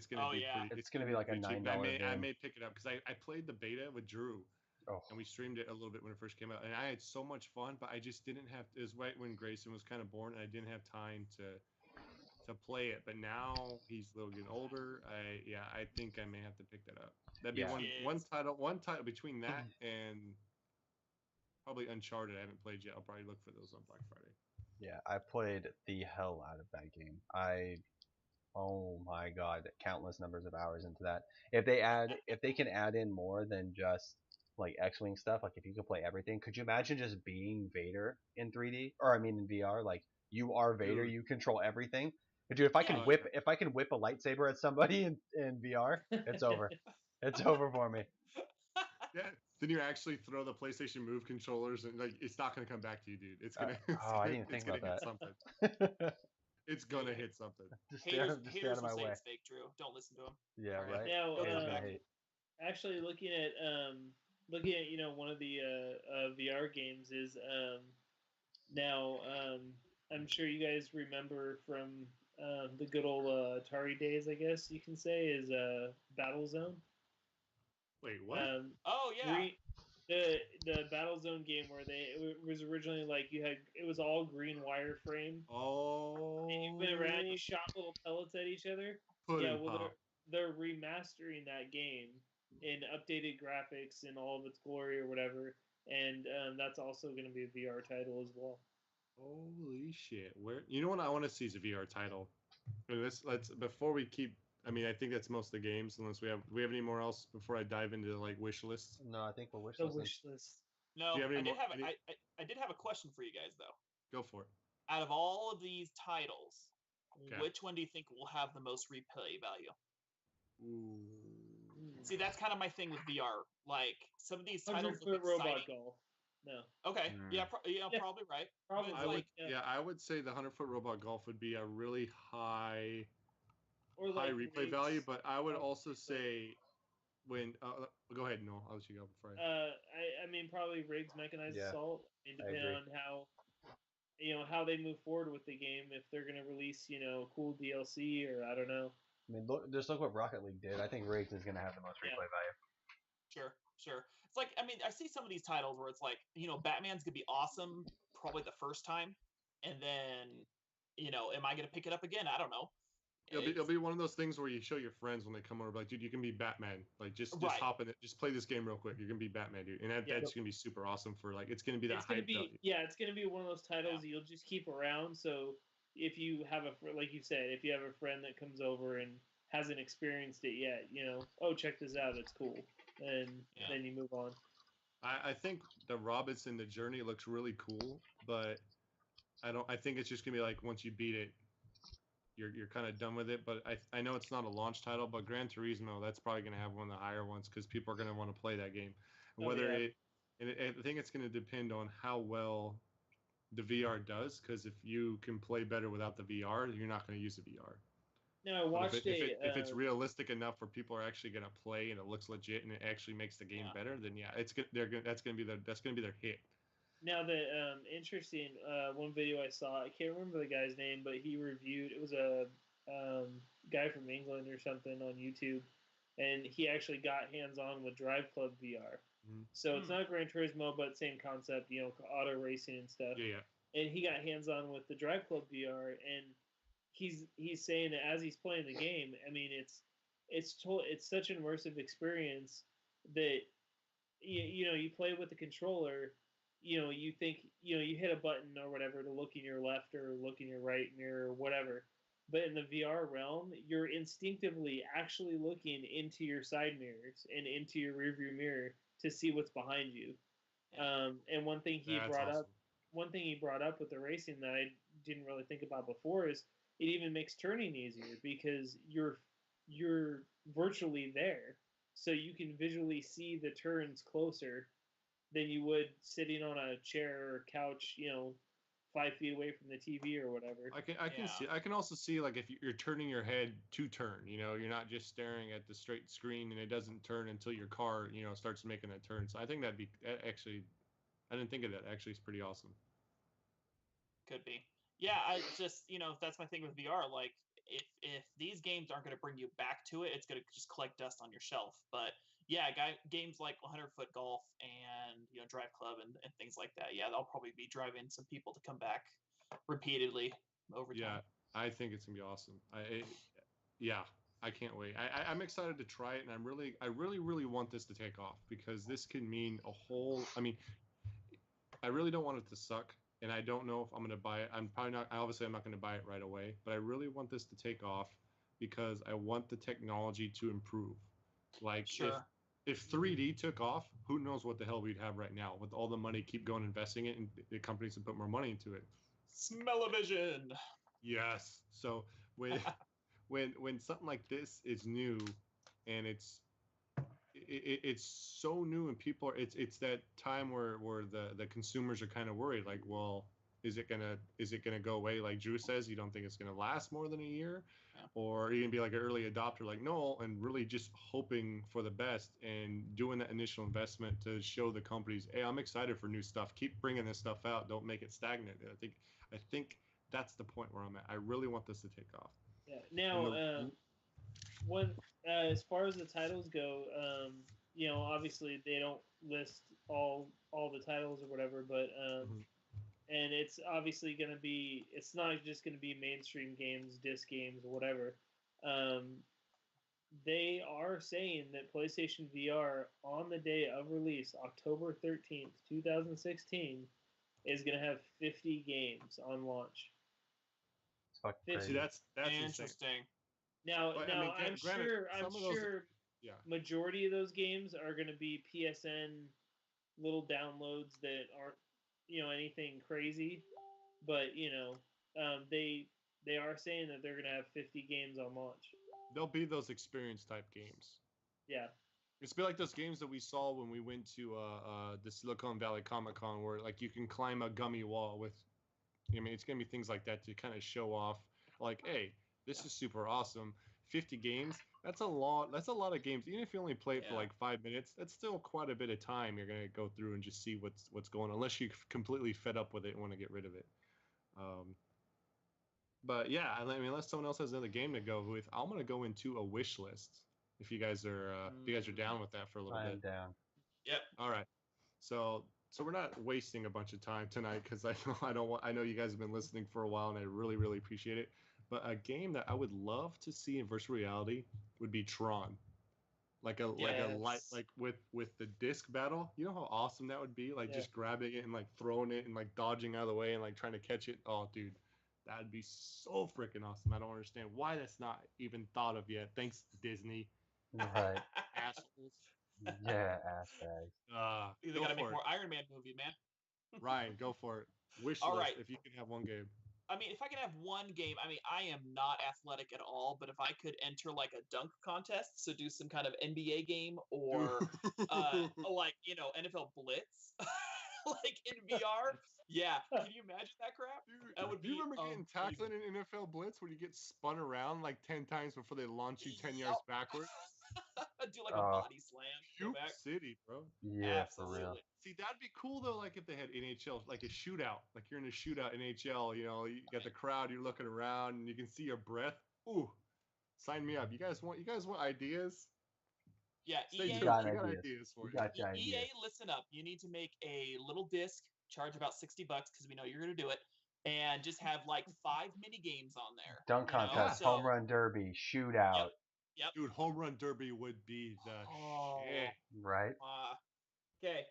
gonna Oh, be yeah. pretty. It's gonna be like a pretty cheap. $9 I game. may pick it up because I played the beta with Drew. Oh, And we streamed it a little bit when it first came out, and I had so much fun, but I just didn't have. It was right when Grayson was kind of born, and I didn't have time to play it. But now he's a little getting older. I think I may have to pick that up. That'd be Yeah. one title between that and probably Uncharted. I haven't played yet. I'll probably look for those on Black Friday. yeah, I played the hell out of that game. Oh my god, countless numbers of hours into that. If they can add in more than just like X-Wing stuff, like if you could play everything, could you imagine just being Vader in 3D? Or I mean in VR, like you are Vader, Dude. you control everything. But dude, if I Yeah. can whip a lightsaber at somebody in VR, it's over. It's over for me. Yeah. Then you actually throw the PlayStation Move controllers, and like it's not gonna come back to you, dude. It's gonna. I didn't it's think gonna about hit that. something. It's gonna hit something. Just stay out of Haters will my say way. it's fake, Drew. Don't listen to him. Yeah, All right. right. Now, Go Haters to gonna the hate. actually looking at one of the VR games is now I'm sure you guys remember from the good old Atari days, I guess you can say, is Battlezone. Wait, what? Oh yeah. The Battlezone game where it was originally like it was all green wireframe. Oh. And you went around, you shot little pellets at each other. Pudding Yeah, well, pop. they're remastering that game in updated graphics in all of its glory or whatever, and that's also going to be a VR title as well. Holy shit! Where you know what I want to see is a VR title. And let's before we keep. I mean, I think that's most of the games. Unless we have any more else before I dive into like wish lists. No, I think we'll wish The list. wish list. No, Do you have any I did more- have any- I did have a question for you guys though. Go for it. Out of all of these titles, Okay. which one do you think will have the most replay value? Ooh. See, that's kind of my thing with VR. Like some of these titles 100-foot look robot exciting. golf. No. Okay, Hmm. yeah, Yeah. probably right. Probably. But I it's would, like, yeah. I would say the 100-foot robot golf would be a really high Or high like replay Riggs. value, but I would Oh, also replay. say when go ahead, Noel. I'll let you go before I mean probably Riggs Mechanized Yeah, Assault. I mean, I depending agree. on how they move forward with the game, if they're going to release cool DLC or I don't know. I mean, look what Rocket League did. I think Riggs is gonna have the most Yeah. replay value. sure. It's like, I mean, I see some of these titles where it's like, Batman's gonna be awesome probably the first time, and then, am I gonna pick it up again? I don't know. It'll be one of those things where you show your friends when they come over, like, dude, you can be Batman. Like, just Right. hop in it, just play this game real quick. You can be Batman, dude, and that's gonna be super awesome for like, it's gonna be that It's gonna hype be value. it's gonna be one of those titles you'll just keep around. So if you have like you said, if you have a friend that comes over and hasn't experienced it yet, oh, check this out, it's cool, and Yeah. then you move on. I think the Robinson, the journey looks really cool, but I think it's just gonna be like once you beat it, you're kind of done with it. But I know it's not a launch title, but Gran Turismo, that's probably gonna have one of the higher ones because people are gonna want to play that game. And Oh, yeah. I think it's gonna depend on how well the VR does, because if you can play better without the VR, you're not gonna use the VR. Now I But watched if it's realistic enough where people are actually gonna play and it looks legit and it actually makes the game Yeah. better, then yeah, that's gonna be their hit. Now the interesting one video I saw, I can't remember the guy's name, but he reviewed. It was a guy from England or something on YouTube, and he actually got hands on with Drive Club VR. Mhm. So it's not Gran Turismo, but same concept, auto racing and stuff. Yeah. And he got hands on with the Drive Club VR, and he's saying that as he's playing the game, I mean it's such an immersive experience that you play with the controller. You think you hit a button or whatever to look in your left or look in your right mirror or whatever. But in the VR realm, you're instinctively actually looking into your side mirrors and into your rearview mirror to see what's behind you. And one thing he That's brought awesome. up, one thing he brought up with the racing that I didn't really think about before is it even makes turning easier because you're virtually there, so you can visually see the turns closer than you would sitting on a chair or couch, 5 feet away from the TV or whatever. I can also see like if you're turning your head to turn, you're not just staring at the straight screen and it doesn't turn until your car, starts making that turn. So I think actually, I didn't think of that. Actually, it's pretty awesome. Could be. Yeah, I just that's my thing with VR. Like if these games aren't going to bring you back to it, it's going to just collect dust on your shelf. But yeah, games like 100-foot golf and Drive Club and things like that. Yeah, that'll probably be driving some people to come back repeatedly over time. Yeah, I think it's gonna be awesome. Yeah, I can't wait. I'm excited to try it, and I really want this to take off because this could mean a whole. I mean, I really don't want it to suck, and I don't know if I'm gonna buy it. I'm probably not. Obviously, I'm not gonna buy it right away, but I really want this to take off because I want the technology to improve. Like Sure. if 3D took off, who knows what the hell we'd have right now with all the money keep going investing it, and the companies would put more money into it. Smell-o-vision. Yes. So when when something like this is new, and it's so new, and people are it's that time where the consumers are kind of worried, like, well, is it gonna go away? Like Drew says, you don't think it's gonna last more than a year, Yeah. or are you gonna be like an early adopter, like no, and really just hoping for the best and doing that initial investment to show the companies, hey, I'm excited for new stuff. Keep bringing this stuff out. Don't make it stagnant. I think that's the point where I'm at. I really want this to take off. Yeah. Now, as far as the titles go, obviously they don't list all the titles or whatever, but and it's obviously going to be, it's not just going to be mainstream games, disc games, or whatever. They are saying that PlayStation VR on the day of release, October 13th, 2016, is going to have 50 games on launch. It's fucking crazy. See, that's Interesting. insane. Now, But, I mean, I'm granted, sure some of those- yeah. majority of those games are going to be PSN little downloads that aren't, anything crazy, but they are saying that they're going to have 50 games on launch. There'll be those experience type games. Yeah. It's be like those games that we saw when we went to the Silicon Valley Comic Con, where like you can climb a gummy wall with. I mean, it's gonna be things like that to kind of show off, like, hey, this is super awesome. 50 games. That's a lot. That's a lot of games. Even if you only play it for like 5 minutes, that's still quite a bit of time. You're gonna go through and just see what's going on, unless you're completely fed up with it and want to get rid of it. But yeah, I mean, unless someone else has another game to go with, I'm gonna go into a wish list. If you guys are down with that for a little bit. I'm down. Yep. All right. So we're not wasting a bunch of time tonight because I know you guys have been listening for a while and I really really appreciate it. But a game that I would love to see in virtual reality would be Tron. Like with the disc battle. You know how awesome that would be? Like just grabbing it and like throwing it and like dodging out of the way and like trying to catch it. Oh, dude. That'd be so freaking awesome. I don't understand why that's not even thought of yet. Thanks, Disney. Right. Assholes. Yeah, ass bags. They gotta make more Iron Man movie, man. Ryan, go for it. Wish All list right. if you can have one game. I mean, if I could have one game, I mean, I am not athletic at all, but if I could enter like a dunk contest, so do some kind of NBA game or like, NFL Blitz, like in VR. Yeah. Can you imagine that crap? Dude, do you remember getting tackled in NFL Blitz where you get spun around like 10 times before they launch you 10 yards backwards? Do like a body slam. Puke City, bro. Yeah, absolutely. for real. See, that'd be cool though. Like if they had NHL, like a shootout, like you're in a shootout NHL. You got the crowd, you're looking around, and you can see your breath. Ooh, sign me up. You guys want ideas? Yeah, EA, you got ideas for you. EA, listen up. You need to make a little disc, charge about $60 because we know you're going to do it, and just have like 5 mini games on there. Dunk contest, home run derby, shootout. Yep. Dude, home run derby would be the shit. Right. Okay.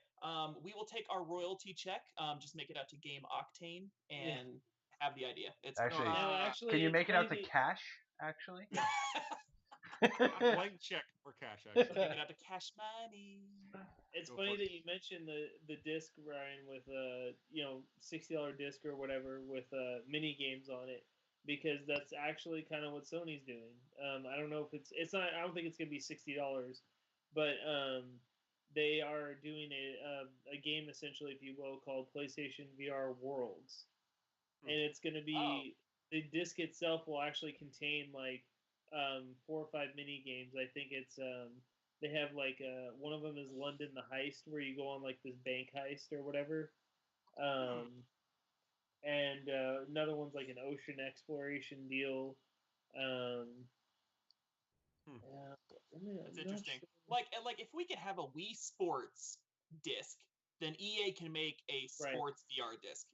We will take our royalty check. Just make it out to GameOctane and have the idea. It's actually, can you make it out to cash? Actually. Blank check for cash. Actually, make it out to cash money. It's Go funny for it. that you mentioned the disc, Ryan, with $60 disc or whatever with mini games on it, because that's actually kind of what Sony's doing. I don't know if it's not. I don't think it's gonna be $60, but they are doing a game essentially, if you will, called PlayStation VR Worlds, and it's gonna be the disc itself will actually contain like 4 or 5 mini games. I think it's they have like one of them is London the Heist, where you go on like this bank heist or whatever, and another one's like an ocean exploration deal. Um, Hmm. That's interesting. Like if we could have a Wii Sports disc, then EA can make a Right. sports VR disc.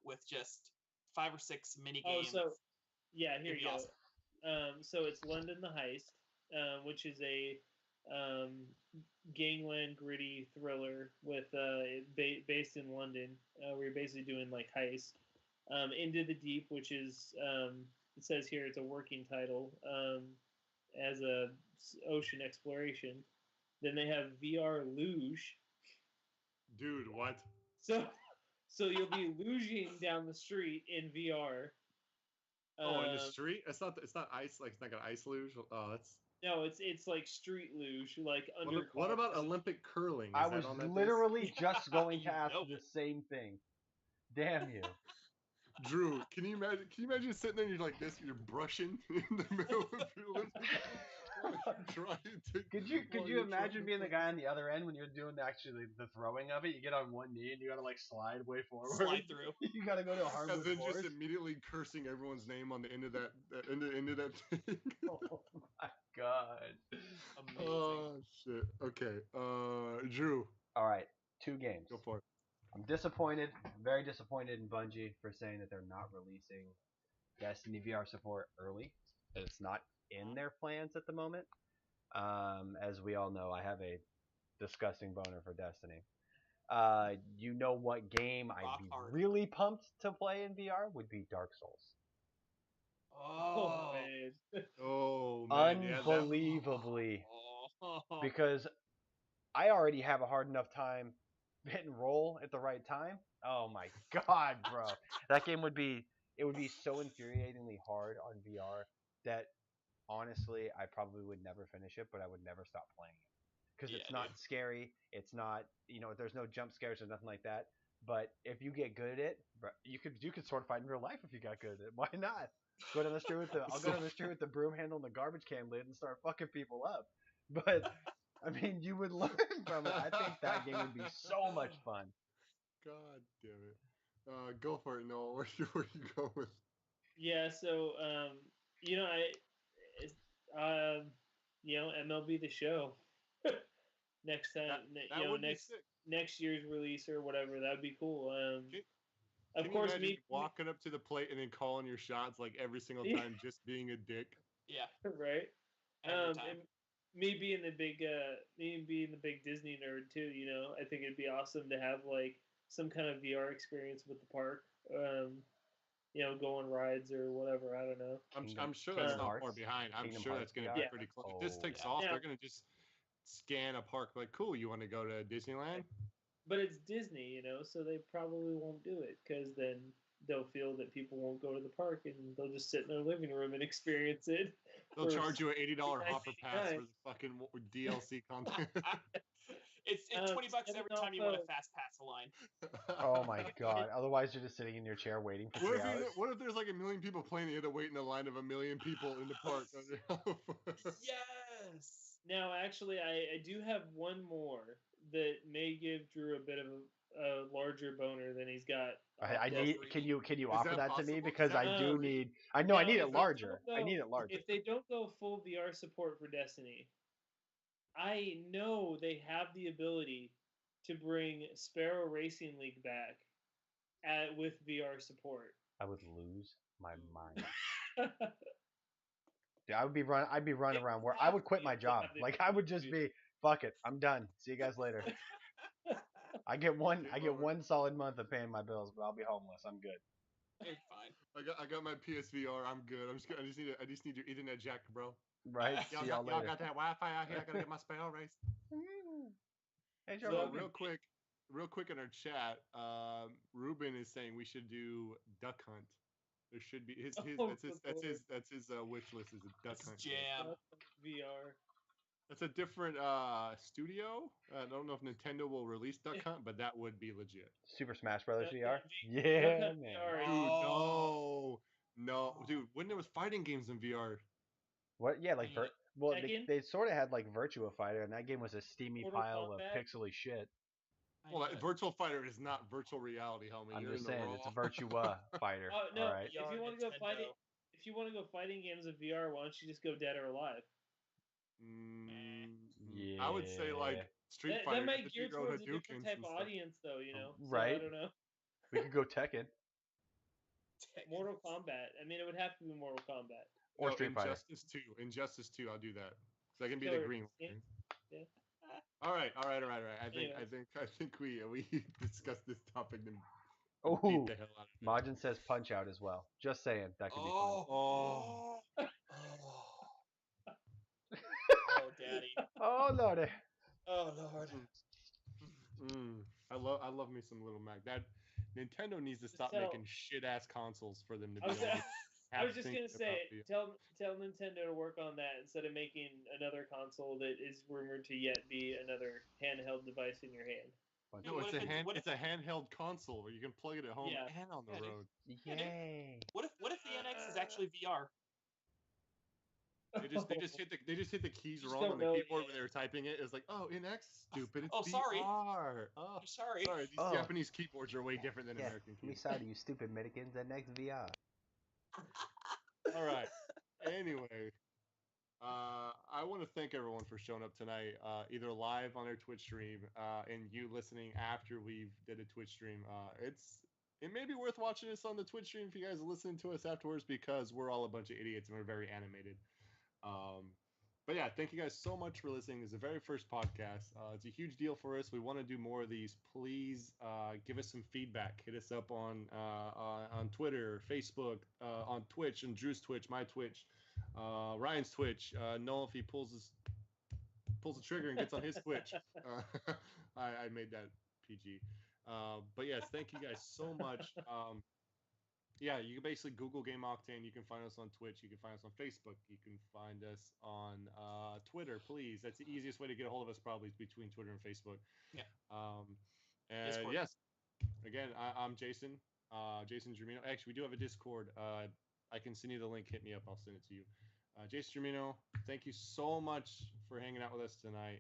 With just 5 or 6 mini Oh, games. so yeah, here It'd you be go. awesome. So it's London the Heist, which is a gangland gritty thriller with based in London, where you're basically doing like heists. Into the Deep, which is it says here it's a working title as a ocean exploration. Then they have VR Luge, Dude, what? so you'll be luging down the street in VR. Oh, in the street? It's not ice. Like it's not got ice luge. Oh, that's. No, it's like street luge, like under. What about Olympic curling? Is I that was on that literally just going to You ask know the it. same thing. Damn you. disc? Drew, can you imagine? Can you imagine sitting there? And you're like this. You're brushing in the middle of your Olympic. Trying to. Could you while you're imagine trying being the to- guy on the other end when you're doing the throwing of it? You get on one knee and you gotta like slide way forward. Slide through. You gotta go to a And harmless then force. just immediately cursing everyone's name on the end of that end of that thing. Oh my god. Amazing. Oh shit. Okay. Drew, All right, 2 games. go for it. I'm disappointed, very disappointed in Bungie for saying that they're not releasing Destiny VR support early. That it's not in their plans at the moment. As we all know, I have a disgusting boner for Destiny. You know what game I'd Rock be hard. really pumped to play in VR would be Dark Souls. Oh man. Oh man, yeah, that, Unbelievably, Oh. because I already have a hard enough time hitting roll at the right time. Oh my god, bro. That game would be so infuriatingly hard on VR that honestly I probably would never finish it, but I would never stop playing it. Because it's Yeah, not dude. scary, it's not, there's no jump scares or nothing like that. But if you get good at it, you could sword fight in real life if you got good at it. Why not? Go down the street with I'll go down the street with the broom handle and the garbage can lid and start fucking people up. But I mean, you would learn from it. I think that game would be so much fun. God damn it. Go for it, Noel. Where you go with? Yeah, so it's, MLB the Show next time, That would be sick. next year's release or whatever. That would be cool. Of Can course, you imagine walking up to the plate and then calling your shots like every single time, just being a dick. Yeah. right? Every time. And me being the big Disney nerd too. I think it'd be awesome to have like some kind of VR experience with the park. Go on rides or whatever. I don't know. I'm sure that's Kingdom not Hearts. far behind. I'm Kingdom sure Hearts that's going to be VR. pretty close. Oh, If this takes yeah. off, Yeah. they're going to just scan a park like, cool, you want to go to Disneyland? But it's Disney, so they probably won't do it because then they'll feel that people won't go to the park and they'll just sit in their living room and experience it. They'll for charge you an $80 hopper pass for $9.99. the fucking DLC content. It's $20 every time you want to fast pass a line. Oh my god. Otherwise, you're just sitting in your chair waiting for 3 hours. What if there's like 1 million people playing, you had to wait in a line of 1 million people in the park? Yes. Now, actually, I do have one more that may give Drew a bit of a larger boner than he's got. I need. Can you offer that that to me possible? because I do Um, need. I know I now, need if it they larger. don't I go- need it larger. If they don't go full VR support for Destiny, I know they have the ability to bring Sparrow Racing League back with VR support. I would lose my mind. Dude, I'd be running around where I would quit my job. Like I would just be, fuck it, I'm done. See you guys later. I get one solid month of paying my bills, but I'll be homeless. I'm good. It's fine. I got my PSVR. I'm good. I just need your Ethernet jack, bro. Right? See y'all Y'all later. got that Wi-Fi out here. I gotta get my spell race. Hey, So, Joe. So real quick in our chat, Ruben is saying we should do Duck Hunt. There should be his Oh, that's his wish list is a Duck This is Hunt game. jam. VR. That's a different studio. I don't know if Nintendo will release Duck Hunt, but that would be legit. Super Smash Brothers Duck VR. Hunt Yeah, Hunt man. VR. Dude, Oh. no, dude. When there was fighting games in VR, What? Yeah, like I- well, Tekken? they sort of had like Virtua Fighter, and that game was a steamy Mortal pile of Kombat? pixely shit. well, Virtual Fighter is not virtual reality, homie. I'm You're just in the saying, wrong. it's a Virtua Fighter. Oh no! All right. If you VR want to go Nintendo. fighting, if you want to go fighting games in VR, why don't you just go Dead or Alive? I would say like Street That Fighter. might get gear your own towards a different Hadoukens type and of stuff. audience, though. You know, so Right. I don't know. We could go Tekken Mortal Kombat. I mean, it would have to be Mortal Kombat. or No, Street Fighter. Injustice 2, I'll do that. So I can be Killer the green Instinct. one. Yeah. All right. I Anyways. think we discussed this topic and beat Oh, the hell out of it. Majin says Punch Out as well. Just saying, that could be fun. Oh. Oh, daddy. Oh lordy. Oh, Lord. I love me some Little Mac. That Nintendo needs to stop tell- making shit ass consoles for them to I be was, able to I was have just thinking gonna say, about tell Nintendo to work on that instead of making another console that is rumored to yet be another handheld device in your hand. Punch No, Out. it's What if it's a handheld console where you can plug it at home Yeah. and on the Yeah, dude. road. Yay. What if the NX is actually VR? They just hit the keys Just wrong don't on the know keyboard yet. when they were typing it. It was like, oh, NX, stupid. It's Oh, sorry. VR. Oh, I'm sorry. sorry. These Oh. Japanese keyboards are way different than Yeah, American me keyboards. sorry, you stupid Americans. That next VR. All right. Anyway, I want to thank everyone for showing up tonight, either live on our Twitch stream, and you listening after we did a Twitch stream. It may be worth watching us on the Twitch stream if you guys are listening to us afterwards, because we're all a bunch of idiots and we're very animated. But yeah, thank you guys so much for listening. It's the very first podcast. It's a huge deal for us. We want to do more of these. Please give us some feedback. Hit us up on Twitter, Facebook, on Twitch, and Drew's Twitch, my Twitch, Ryan's Twitch. Noel, if he pulls the trigger and gets on his Twitch. I made that PG. But yes, thank you guys so much. Yeah, you can basically Google GameOctane. You can find us on Twitch. You can find us on Facebook. You can find us on Twitter, please. That's the easiest way to get a hold of us, probably, between Twitter and Facebook. Yeah. And Discord. yes, again, I'm Jason. Jason Germino. Actually, we do have a Discord. I can send you the link. Hit me up. I'll send it to you. Jason Germino, thank you so much for hanging out with us tonight,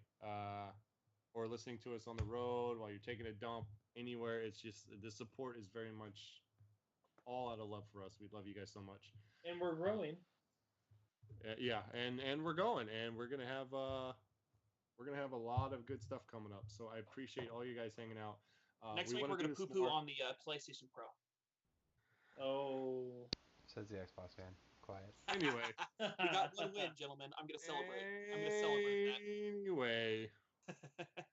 or listening to us on the road while you're taking a dump, anywhere. It's just the support is very much all out of love for us. We love you guys so much. And we're growing. Yeah, and we're going, and we're gonna have a lot of good stuff coming up. So I appreciate all you guys hanging out. Next week wanna we're do gonna this poo-poo more. on the PlayStation Pro. Oh. Says the Xbox fan. Quiet. Anyway, We got one win, gentlemen. I'm gonna celebrate. I'm gonna celebrate Anyway, that.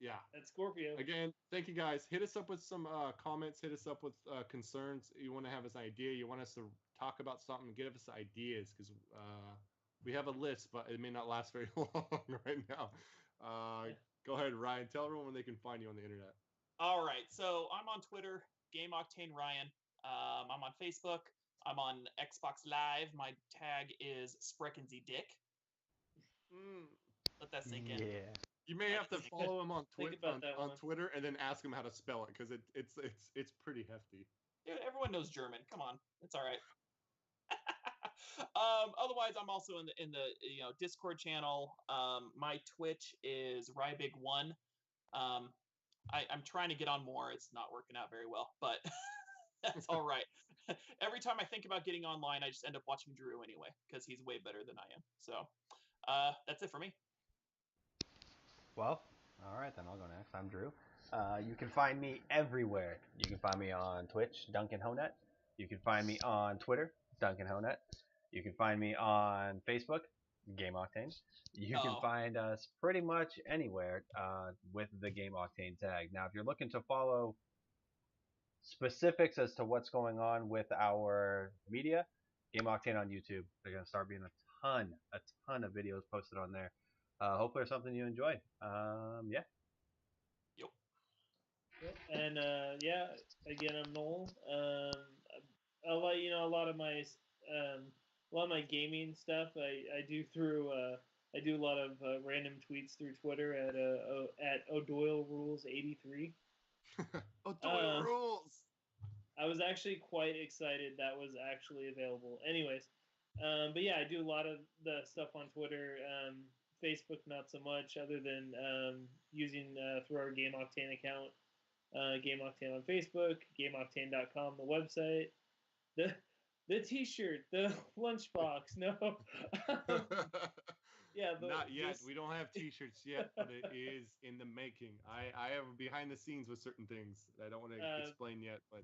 yeah. That's Scorpio. Again, thank you guys. Hit us up with some comments. Hit us up with concerns. You want to have us an idea. You want us to talk about something. Give us ideas, because we have a list, but it may not last very long right now. Go ahead, Ryan. Tell everyone where they can find you on the internet. All right, so I'm on Twitter, GameOctane Ryan. I'm on Facebook. I'm on Xbox Live. My tag is Spreckensy Dick. Let that sink in. Yeah. You may have to follow him on Think Twitter, about that one. Twitter, and then ask him how to spell it, because it's pretty hefty. Dude, everyone knows German. Come on, it's all right. Otherwise, I'm also in the Discord channel. My Twitch is Rybig1. I'm trying to get on more. It's not working out very well, but that's all right. Every time I think about getting online, I just end up watching Drew anyway, because he's way better than I am. So that's it for me. Well, all right, then I'll go next. I'm Drew. You can find me everywhere. You can find me on Twitch, Duncan Honet. You can find me on Twitter, Duncan Honet. You can find me on Facebook, GameOctane. You can find us pretty much anywhere with the GameOctane tag. Now, if you're looking to follow specifics as to what's going on with our media, GameOctane on YouTube. They're going to start being a ton of videos posted on there. Hopefully it's something you enjoy. Yeah. And yeah, again, I'm Noel. A lot, a lot of my gaming stuff I do through I do a lot of random tweets through Twitter at O'Doyle Rules 83. Oh, Doyle Uh, rules. I was actually quite excited that was actually available. Anyways, but yeah, I do a lot of the stuff on Twitter. Facebook, not so much, other than using through our GameOctane account. GameOctane on Facebook, GameOctane.com, the website, the the T-shirt, the lunchbox. No, yeah, Not yet. this. We don't have T-shirts yet, but it is in the making. I have behind the scenes with certain things that I don't want to uh, explain yet, but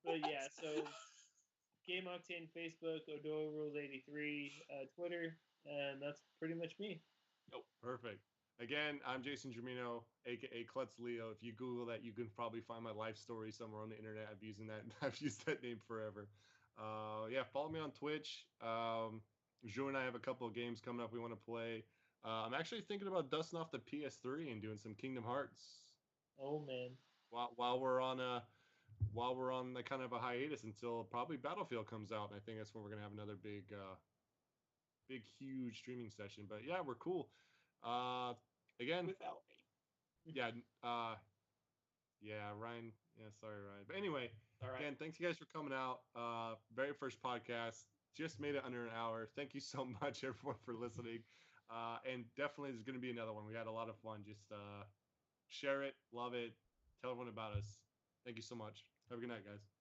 but What? yeah, so Game Octane, Facebook, Odoa Rules 83, Twitter, and that's pretty much me. Nope. perfect. Again, I'm Jason Germino, aka Klutz Leo. If you Google that, you can probably find my life story somewhere on the internet. I've using that. I've used that name forever. Yeah, follow me on Twitch. Joe and I have a couple of games coming up we want to play. I'm actually thinking about dusting off the PS3 and doing some Kingdom Hearts Oh man. while we're on the kind of a hiatus until probably Battlefield comes out. And I think that's when we're gonna have another big, huge streaming session. But yeah, we're cool. Uh, again, Without me. yeah, yeah, Ryan. Yeah, sorry, Ryan. But anyway, All right. again, thanks you guys for coming out. Very first podcast, just made it under an hour. Thank you so much, everyone, for listening. And definitely, there's going to be another one. We had a lot of fun. Just share it, love it, tell everyone about us. Thank you so much. Have a good night, guys.